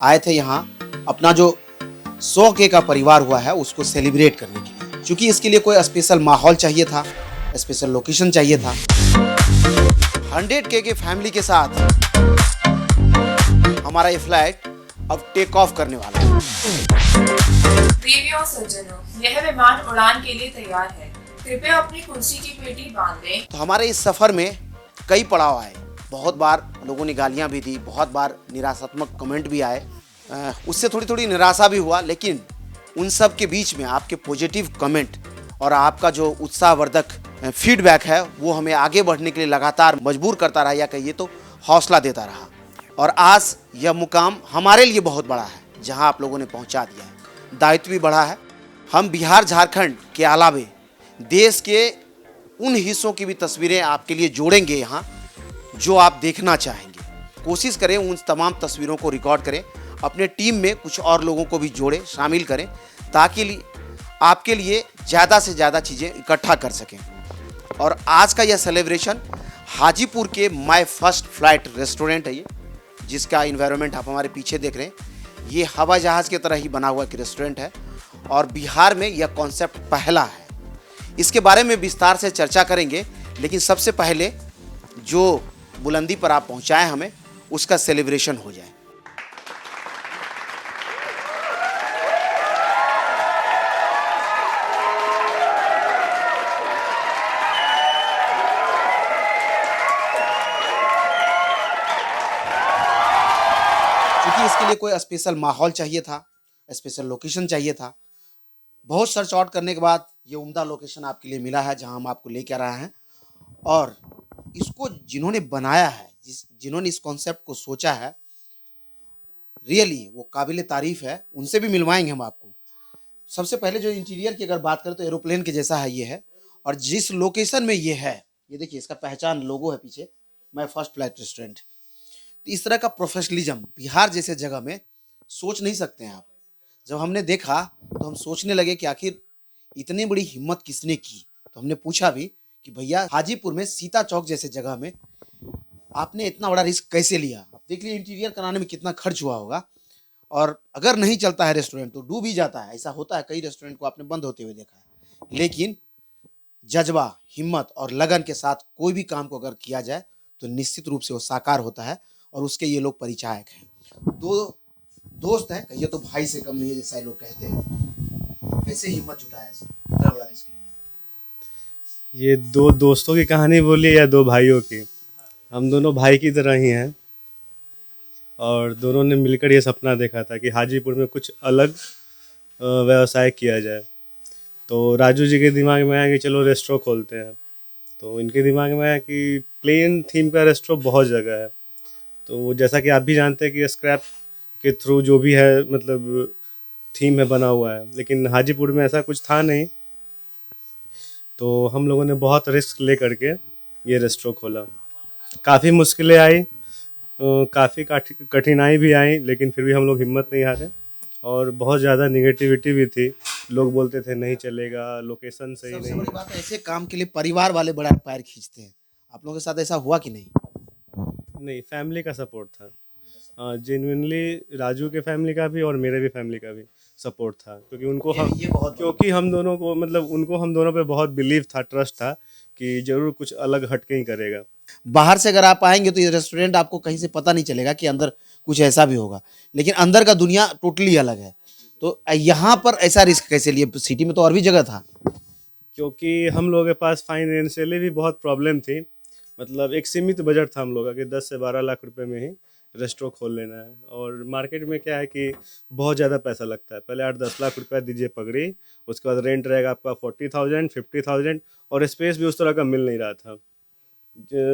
आए थे यहाँ अपना जो 100K का परिवार हुआ है उसको सेलिब्रेट करने के लिए, क्योंकि इसके लिए कोई स्पेशल माहौल चाहिए था, स्पेशल लोकेशन चाहिए था। 100K के फैमिली के साथ हमारा ये फ्लाइट अब टेक ऑफ करने वाला है। देवियों और सज्जनों, यह विमान उड़ान के लिए तैयार है। कृपया अपनी कुर्सी की पेटी बांध लें। तो हमारे इस सफर में कई पड़ाव आए, बहुत बार लोगों ने गालियां भी दी, बहुत बार निराशात्मक कमेंट भी आए, उससे थोड़ी थोड़ी निराशा भी हुआ, लेकिन उन सब के बीच में आपके पॉजिटिव कमेंट और आपका जो उत्साहवर्धक फीडबैक है वो हमें आगे बढ़ने के लिए लगातार मजबूर करता रहा, या कहिए तो हौसला देता रहा। और आज यह मुकाम हमारे लिए बहुत बड़ा है जहां आप लोगों ने पहुंचा दिया है। दायित्व भी बढ़ा है। हम बिहार झारखंड के अलावे देश के उन हिस्सों की भी तस्वीरें आपके लिए जोड़ेंगे यहाँ जो आप देखना चाहेंगे। कोशिश करें उन तमाम तस्वीरों को रिकॉर्ड करें, अपने टीम में कुछ और लोगों को भी जोड़ें, शामिल करें, ताकि आपके लिए ज़्यादा से ज़्यादा चीज़ें इकट्ठा कर सकें। और आज का यह सेलिब्रेशन हाजीपुर के माय फर्स्ट फ्लाइट रेस्टोरेंट है ये, जिसका इन्वायरमेंट आप हमारे पीछे देख रहे हैं। ये हवाई जहाज़ की तरह ही बना हुआ एक रेस्टोरेंट है और बिहार में यह कॉन्सेप्ट पहला है। इसके बारे में विस्तार से चर्चा करेंगे, लेकिन सबसे पहले जो बुलंदी पर आप पहुंचाए हमें, उसका सेलिब्रेशन हो जाए। क्योंकि इसके लिए कोई स्पेशल माहौल चाहिए था, स्पेशल लोकेशन चाहिए था। बहुत सर्च आउट करने के बाद ये उम्दा लोकेशन आपके लिए मिला है जहां हम आपको लेके आ रहे हैं। और इसको जिन्होंने बनाया है, जिन्होंने इस कॉन्सेप्ट को सोचा है, रियली वो काबिल तारीफ है। उनसे भी मिलवाएंगे हम आपको। सबसे पहले जो इंटीरियर की अगर बात करें तो एरोप्लेन के जैसा है ये है, और जिस लोकेशन में ये है, ये देखिए इसका पहचान लोगो है पीछे, माय फर्स्ट फ्लाइट रेस्टोरेंट। तो इस तरह का प्रोफेशनलिज्म बिहार जैसे जगह में सोच नहीं सकते हैं आप। जब हमने देखा तो हम सोचने लगे कि आखिर इतनी बड़ी हिम्मत किसने की। तो हमने पूछा भी कि भैया हाजीपुर में सीता चौक जैसे जगह में आपने इतना बड़ा रिस्क कैसे लिया। आप देख लीजिए इंटीरियर कराने में कितना खर्च हुआ होगा, और अगर नहीं चलता है रेस्टोरेंट तो डूब ही जाता है। ऐसा होता है, कई रेस्टोरेंट को आपने बंद होते हुए देखा है। लेकिन जज्बा, हिम्मत और लगन के साथ कोई भी काम को अगर किया जाए तो निश्चित रूप से वो साकार होता है, और उसके ये लोग परिचायक हैं। दो दोस्त हैं, कहिए तो भाई से कम नहीं है, जैसा लोग कहते हैं। कैसे हिम्मत जुटाया इतना बड़ा रिस्क लेने? ये दो दोस्तों की कहानी बोलिए या दो भाइयों की, हम दोनों भाई की तरह ही हैं और दोनों ने मिलकर ये सपना देखा था कि हाजीपुर में कुछ अलग व्यवसाय किया जाए। तो राजू जी के दिमाग में आया कि चलो रेस्टोरेंट खोलते हैं। तो इनके दिमाग में आया कि प्लेन थीम का रेस्टोरेंट बहुत जगह है। तो जैसा कि आप भी जानते हैं कि स्क्रैप के थ्रू जो भी है मतलब थीम में बना हुआ है, लेकिन हाजीपुर में ऐसा कुछ था नहीं। तो हम लोगों ने बहुत रिस्क ले करके ये रेस्टोरेंट खोला। काफ़ी मुश्किलें आई, काफ़ी कठिनाई भी आई, लेकिन फिर भी हम लोग हिम्मत नहीं हारे। और बहुत ज़्यादा निगेटिविटी भी थी, लोग बोलते थे नहीं चलेगा, लोकेशन सही सबसे नहीं। बड़ी बात है, ऐसे काम के लिए परिवार वाले बड़ा पैर खींचते हैं। आप लोगों के साथ ऐसा हुआ कि नहीं? नहीं, फैमिली का सपोर्ट था। जेन्युइनली राजू के फैमिली का भी और मेरे भी फैमिली का भी सपोर्ट था, क्योंकि उनको हम ये बहुत क्योंकि हम दोनों को मतलब उनको हम दोनों पे बहुत बिलीव था, ट्रस्ट था कि ज़रूर कुछ अलग हट के ही करेगा। बाहर से अगर आप आएंगे तो ये रेस्टोरेंट आपको कहीं से पता नहीं चलेगा कि अंदर कुछ ऐसा भी होगा, लेकिन अंदर का दुनिया टोटली अलग है। तो यहाँ पर ऐसा रिस्क कैसे लिए? सिटी में तो और भी जगह था। क्योंकि हम लोगों के पास फाइनेंशियली भी बहुत प्रॉब्लम थी। मतलब एक सीमित बजट था हम लोगों का कि 10 से 12 लाख रुपए में ही रेस्टोरेंट खोल लेना है। और मार्केट में क्या है कि बहुत ज़्यादा पैसा लगता है। पहले 8-10 लाख रुपया दीजिए पगड़ी, उसके बाद रेंट रहेगा आपका 40,000 50,000, और स्पेस भी उस तरह का मिल नहीं रहा था।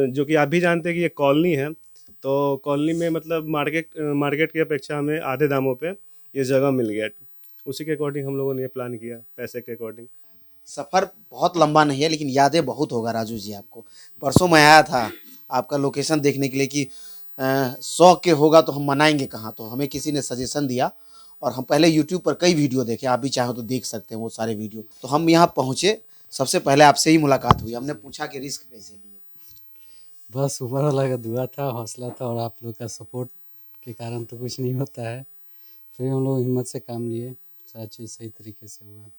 जो कि आप भी जानते हैं कि ये कॉलोनी है, तो कॉलोनी में मतलब मार्केट की अपेक्षा हमें आधे दामों पे ये जगह मिल गया। उसी के अकॉर्डिंग हम लोगों ने ये प्लान किया, पैसे के अकॉर्डिंग। सफ़र बहुत लंबा नहीं है, लेकिन यादें बहुत होगा राजू जी आपको। परसों मैं आया था आपका लोकेशन देखने के लिए कि 100 के होगा तो हम मनाएंगे कहाँ। तो हमें किसी ने सजेशन दिया, और हम पहले यूट्यूब पर कई वीडियो देखे, आप भी चाहो तो देख सकते हैं वो सारे वीडियो। तो हम यहाँ पहुँचे, सबसे पहले आपसे ही मुलाकात हुई। हमने पूछा कि रिस्क कैसे लिए। बस ऊपर वाला का दुआ था, हौसला था, और आप लोग का सपोर्ट के कारण तो कुछ नहीं होता है। फिर हम लोग हिम्मत से काम लिए, सारा चीज़ सही तरीके से हुआ।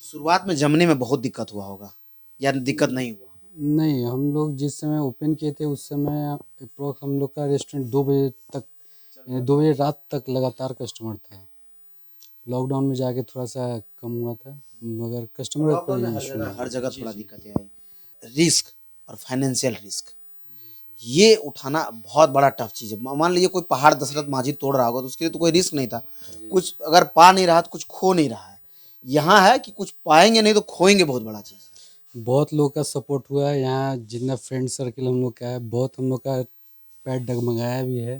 शुरुआत में जमने में बहुत दिक्कत हुआ होगा या दिक्कत नहीं हुआ? नहीं, हम लोग जिस समय ओपन किए थे उस समय अप्रोक्स हम लोग का रेस्टोरेंट 2 बजे तक 2 बजे रात तक लगातार कस्टमर था। लॉकडाउन में जाके थोड़ा सा कम हुआ था, मगर कस्टमर का लॉकडाउन कोई में इशू नहीं। हर जगह थोड़ा दिक्कतें आई। रिस्क और फाइनेंशियल रिस्क ये उठाना बहुत बड़ा टफ चीज़ है। मान लीजिए कोई पहाड़ दशरथ माझी तोड़ रहा होगा तो उसके लिए तो कोई रिस्क नहीं था। कुछ अगर पा नहीं रहा तो कुछ खो नहीं रहा है। यहाँ है कि कुछ पाएंगे नहीं तो खोएंगे, बहुत बड़ा चीज़। बहुत लोग का सपोर्ट हुआ है यहाँ, जितना फ्रेंड सर्कल हम लोग का है, बहुत हम लोग का पैर डगमगाया भी है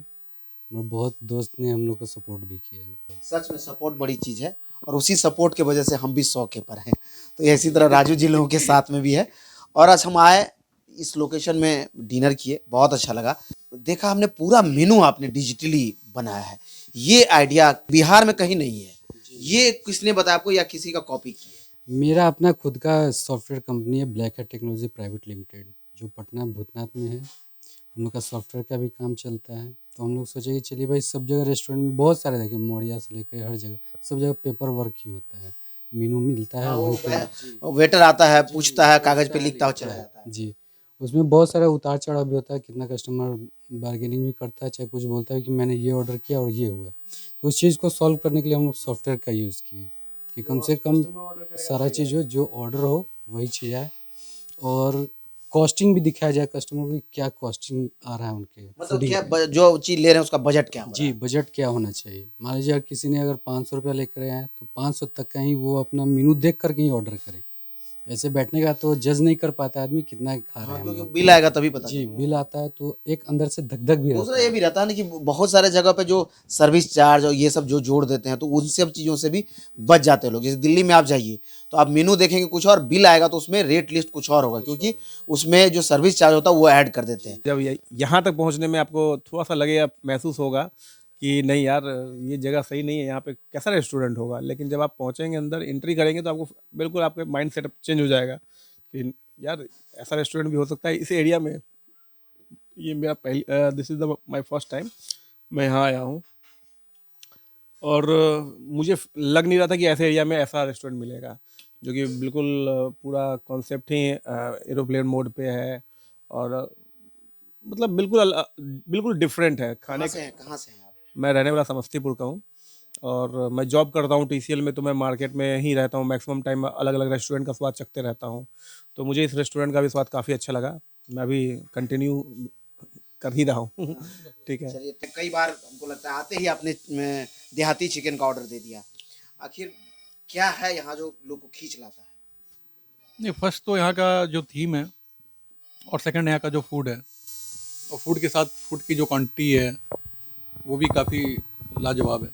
और बहुत दोस्त ने हम लोग को सपोर्ट भी किया है। सच में सपोर्ट बड़ी चीज़ है और उसी सपोर्ट के वजह से हम भी 100 के पर हैं। तो इसी तरह राजू जी लोगों के साथ में भी है। और आज हम आए इस लोकेशन में डिनर किए, बहुत अच्छा लगा। देखा हमने पूरा मेनू आपने डिजिटली बनाया है। ये आइडिया बिहार में कहीं नहीं है। ये किसने बताया आपको या किसी का कॉपी की है? मेरा अपना खुद का सॉफ्टवेयर कंपनी है, black head technology private limited, जो पटना भूतनाथ में है। हम लोग का सॉफ्टवेयर का भी काम चलता है, तो हम लोग सोचे कि चलिए भाई, सब जगह रेस्टोरेंट में बहुत सारे देखे, मोड़िया से लेकर हर जगह, सब जगह पेपर वर्क ही होता है, मेनू मिलता है वहीं पे। वेटर आता है, पूछता है, कागज पे लिखता हुआ चला जाता है। जी, उसमें बहुत सारा उतार चढ़ाव भी होता है, कितना कस्टमर बार्गेनिंग भी करता है, चाहे कुछ बोलता है कि मैंने ये ऑर्डर किया और ये हुआ। तो उस चीज़ को सॉल्व करने के लिए हम लोग सॉफ्टवेयर का यूज़ किए कि कम से कम सारा चीज़ हो, जो ऑर्डर हो वही चीज़ आए, और कॉस्टिंग भी दिखाया जाए कस्टमर को कि क्या कॉस्टिंग आ रहा है उनके मतलब फूडिंग क्या पे। जो चीज़ ले रहे हैं उसका बजट क्या हो रहा जी, है? बजट क्या होना चाहिए। मान लीजिए अगर किसी ने अगर 500 रुपया लेकर आए हैं तो 500 तक का ही वो अपना मेनू देख कर के ही ऑर्डर करे। ऐसे बैठने का तो जज नहीं कर पाता आदमी कितना खा रहे हैं हम क्योंकि लोग। बिल आएगा तभी पता जी, चलेगा। बिल आता है तो एक अंदर से धक-धक भी दूसरा रहता ये है। भी रहता है ना कि बहुत सारे जगह पे जो सर्विस चार्ज और ये सब जो जोड़ देते हैं तो उन सब चीज़ों से भी बच जाते हैं लोग। जैसे दिल्ली में आप जाइए तो आप मेनू देखेंगे कुछ और, बिल आएगा तो उसमें रेट लिस्ट कुछ और होगा, क्योंकि उसमें जो सर्विस चार्ज होता है वो ऐड कर देते हैं। जब यहाँ तक पहुँचने में आपको थोड़ा-सा लगेगा, महसूस होगा कि नहीं यार, ये जगह सही नहीं है, यहाँ पे कैसा रेस्टोरेंट होगा। लेकिन जब आप पहुँचेंगे अंदर, एंट्री करेंगे तो आपको बिल्कुल आपका माइंड सेटअप चेंज हो जाएगा कि यार ऐसा रेस्टोरेंट भी हो सकता है इस एरिया में। ये मेरा this is the my first time मैं यहाँ आया हूँ, और मुझे लग नहीं रहा था कि ऐसे एरिया में ऐसा रेस्टोरेंट मिलेगा, जो कि बिल्कुल पूरा कॉन्सेप्ट ही एरोप्लेन मोड पे है, और मतलब बिल्कुल डिफरेंट है खाने का। कहाँ से हैं आप? मैं रहने वाला समस्तीपुर का हूँ, और मैं जॉब करता हूँ टीसीएल में, तो मैं मार्केट में ही रहता हूँ। मैक्सिमम टाइम अलग अलग रेस्टोरेंट का स्वाद चखते रहता हूँ, तो मुझे इस रेस्टोरेंट का भी स्वाद काफ़ी अच्छा लगा। मैं अभी कंटिन्यू कर ही रहा हूँ। ठीक है। चलिए, तो कई बार हमको लगता है आते ही आपने देहाती चिकन का ऑर्डर दे दिया। आखिर क्या है यहाँ जो लोग को खींच लाता है? नहीं, फर्स्ट तो यहाँ का जो थीम है, और सेकंड यहाँ का जो फूड है, और फूड के साथ फूड की जो क्वांटिटी है वो भी काफ़ी लाजवाब है।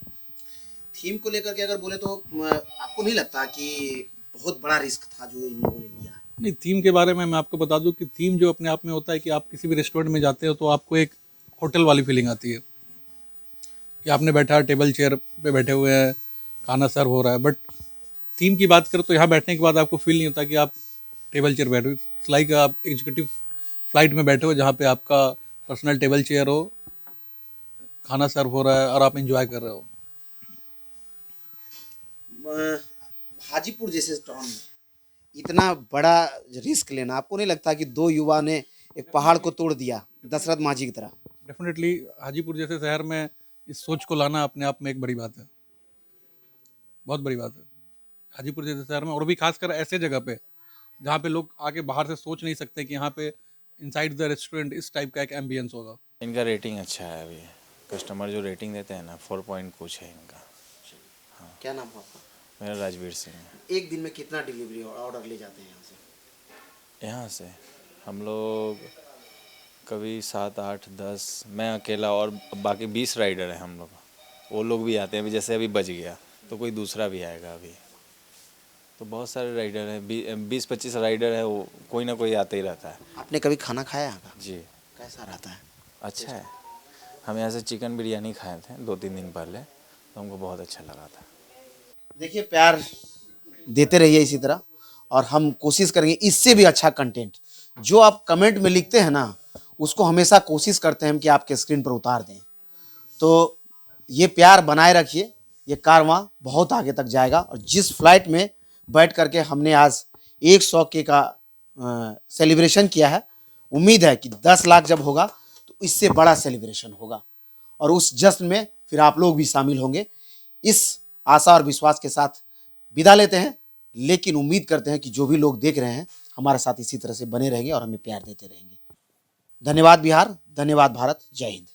थीम को लेकर के अगर बोले तो आपको नहीं लगता कि बहुत बड़ा रिस्क था जो इन लोगों ने लिया है? नहीं, थीम के बारे में मैं आपको बता दूं कि थीम जो अपने आप में होता है कि आप किसी भी रेस्टोरेंट में जाते हो तो आपको एक होटल वाली फीलिंग आती है कि आपने बैठा टेबल चेयर पे बैठे हुए हैं, खाना सर्व हो रहा है। बट थीम की बात करो तो यहाँ बैठने के बाद आपको फील नहीं होता कि आप टेबल चेयर बैठे हो। इट्स लाइक आप एग्जीक्यूटिव फ्लाइट में बैठे हो, जहाँ पे आपका पर्सनल टेबल चेयर हो, खाना सर्व हो रहा है और आप इंजॉय कर रहे हो। हाजीपुर जैसे टाउन में इतना बड़ा रिस्क लेना, आपको नहीं लगता कि दो युवा ने एक पहाड़ को तोड़ दिया दशरथ माझी की तरह? डेफिनेटली हाजीपुर जैसे शहर में इस सोच को लाना अपने आप में एक बड़ी बात है, बहुत बड़ी बात है। हाजीपुर जैसे शहर में, और भी खासकर ऐसे जगह पे जहाँ पे लोग आके बाहर से सोच नहीं सकते कि यहाँ पे इनसाइड द रेस्टोरेंट इस टाइप का एक एम्बियंस होगा। इनका रेटिंग अच्छा है। अभी कस्टमर जो रेटिंग देते हैं ना, 4 पॉइंट कुछ है इनका। क्या नाम है आपका? मेरा राजवीर सिंह है। एक दिन में कितना डिलीवरी ऑर्डर ले जाते हैं यहाँ से? यहाँ से हम लोग कभी 7, 8, 10, मैं अकेला और बाकी 20 राइडर हैं हम लोग। वो लोग भी आते हैं, अभी जैसे अभी बच गया तो कोई दूसरा भी आएगा अभी। तो बहुत सारे राइडर हैं, 20-25 राइडर है, वो कोई ना कोई आते ही रहता है। आपने कभी खाना खाया यहाँ का? जी, कैसा रहता है? अच्छा है। हम यहाँ से चिकन बिरयानी खाए थे 2-3 दिन पहले, तो हमको बहुत अच्छा लगा था। देखिए, प्यार देते रहिए इसी तरह, और हम कोशिश करेंगे इससे भी अच्छा कंटेंट जो आप कमेंट में लिखते हैं ना, उसको हमेशा कोशिश करते हैं हम कि आपके स्क्रीन पर उतार दें। तो ये प्यार बनाए रखिए, ये कारवां बहुत आगे तक जाएगा। और जिस फ्लाइट में बैठ करके हमने आज 100 के का सेलिब्रेशन किया है, उम्मीद है कि 10 लाख जब होगा तो इससे बड़ा सेलिब्रेशन होगा और उस जश्न में फिर आप लोग भी शामिल होंगे। इस आशा और विश्वास के साथ विदा लेते हैं, लेकिन उम्मीद करते हैं कि जो भी लोग देख रहे हैं हमारे साथ इसी तरह से बने रहेंगे और हमें प्यार देते रहेंगे। धन्यवाद बिहार, धन्यवाद भारत, जय हिंद।